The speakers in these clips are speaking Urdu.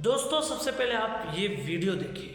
دوستو سب سے پہلے آپ یہ ویڈیو دیکھیے۔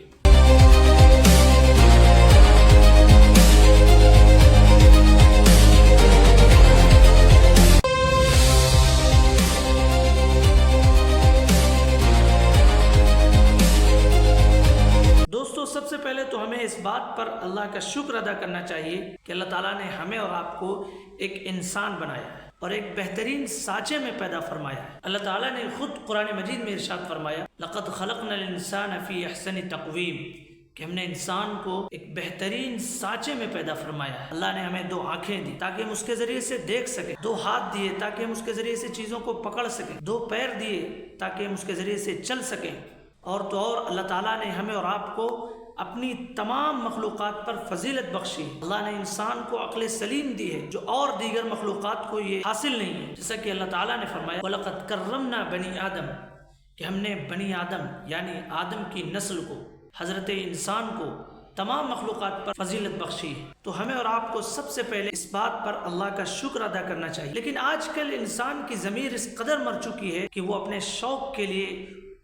دوستو سب سے پہلے تو ہمیں اس بات پر اللہ کا شکر ادا کرنا چاہیے کہ اللہ تعالیٰ نے ہمیں اور آپ کو ایک انسان بنایا ہے اور ایک بہترین سانچے میں پیدا فرمایا ہے۔ اللہ تعالیٰ نے خود قرآن مجید میں ارشاد فرمایا لَقَدْ خَلَقْنَا الْإِنسَانَ فِي أَحْسَنِ تَقْوِيمٍ کہ ہم نے انسان کو ایک بہترین سانچے میں پیدا فرمایا ہے۔ اللہ نے ہمیں 2 آنکھیں دی تاکہ ہم اس کے ذریعے سے دیکھ سکیں، 2 ہاتھ دیے تاکہ ہم اس کے ذریعے سے چیزوں کو پکڑ سکیں، 2 پیر دیے تاکہ ہم اس کے ذریعے سے چل سکیں، اور تو اور اللہ تعالیٰ نے ہمیں اور آپ کو اپنی تمام مخلوقات پر فضیلت بخشی۔ اللہ نے انسان کو عقل سلیم دی ہے جو اور دیگر مخلوقات کو یہ حاصل نہیں ہے، جیسا کہ اللہ تعالیٰ نے فرمایا وَلَقَدْ كَرَّمْنَا بَنِي آدم کہ ہم نے بنی آدم یعنی آدم کی نسل کو، حضرت انسان کو تمام مخلوقات پر فضیلت بخشی ہے۔ تو ہمیں اور آپ کو سب سے پہلے اس بات پر اللہ کا شکر ادا کرنا چاہیے۔ لیکن آج کل انسان کی ضمیر اس قدر مر چکی ہے کہ وہ اپنے شوق کے لیے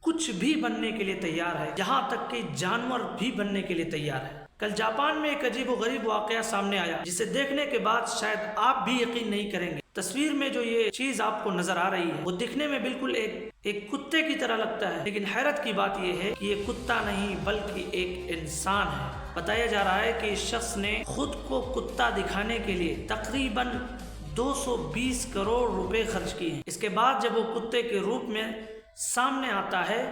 کچھ بھی بننے کے لیے تیار ہے، یہاں تک کہ جانور بھی بننے کے لیے تیار ہے۔ کل جاپان میں ایک عجیب و غریب واقعہ سامنے آیا جسے دیکھنے کے بعد شاید آپ بھی یقین نہیں کریں گے۔ تصویر میں جو یہ چیز آپ کو نظر آ رہی ہے وہ دکھنے میں بالکل ایک کتے کی طرح لگتا ہے، لیکن حیرت کی بات یہ ہے کہ یہ کتا نہیں بلکہ ایک انسان ہے۔ بتایا جا رہا ہے کہ اس شخص نے خود کو کتا دکھانے کے لیے تقریباً 220 کروڑ روپے خرچ کیے ہیں۔ اس کے بعد جب وہ کتے کے روپ میں سامنے آتا ہے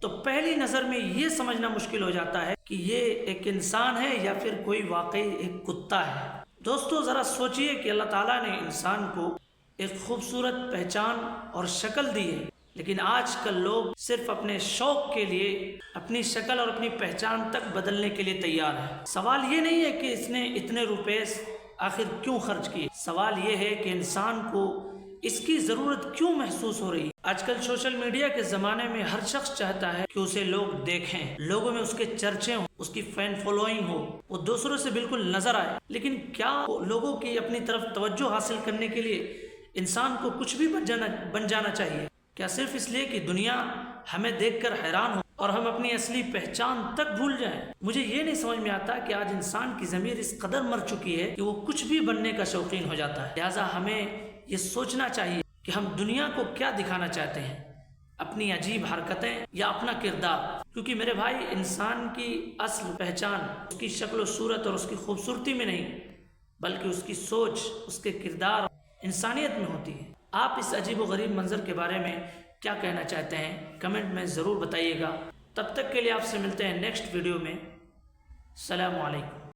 تو پہلی نظر میں یہ سمجھنا مشکل ہو جاتا ہے کہ یہ ایک انسان ہے یا پھر کوئی واقعی ایک کتا ہے۔ دوستو ذرا سوچئے کہ اللہ تعالیٰ نے انسان کو ایک خوبصورت پہچان اور شکل دی ہے، لیکن آج کل لوگ صرف اپنے شوق کے لیے اپنی شکل اور اپنی پہچان تک بدلنے کے لیے تیار ہیں۔ سوال یہ نہیں ہے کہ اس نے اتنے روپے آخر کیوں خرچ کیے، سوال یہ ہے کہ انسان کو اس کی ضرورت کیوں محسوس ہو رہی ہے۔ آج کل سوشل میڈیا کے زمانے میں ہر شخص چاہتا ہے کہ اسے لوگ دیکھیں، لوگوں میں اس کے چرچے ہوں، اس کی فین فالوئنگ ہو، وہ دوسروں سے بالکل نظر آئے۔ لیکن کیا لوگوں کی اپنی طرف توجہ حاصل کرنے کے لیے انسان کو کچھ بھی بن جانا چاہیے؟ کیا صرف اس لیے کہ دنیا ہمیں دیکھ کر حیران ہو اور ہم اپنی اصلی پہچان تک بھول جائیں؟ مجھے یہ نہیں سمجھ میں آتا کہ آج انسان کی ضمیر اس قدر مر چکی ہے کہ وہ کچھ بھی بننے کا شوقین ہو جاتا ہے۔ لہٰذا ہمیں یہ سوچنا چاہیے کہ ہم دنیا کو کیا دکھانا چاہتے ہیں، اپنی عجیب حرکتیں یا اپنا کردار؟ کیونکہ میرے بھائی انسان کی اصل پہچان اس کی شکل و صورت اور اس کی خوبصورتی میں نہیں بلکہ اس کی سوچ، اس کے کردار، انسانیت میں ہوتی ہے۔ آپ اس عجیب و غریب منظر کے بارے میں کیا کہنا چاہتے ہیں کمنٹ میں ضرور بتائیے گا۔ تب تک کے لیے آپ سے ملتے ہیں نیکسٹ ویڈیو میں۔ السلام علیکم۔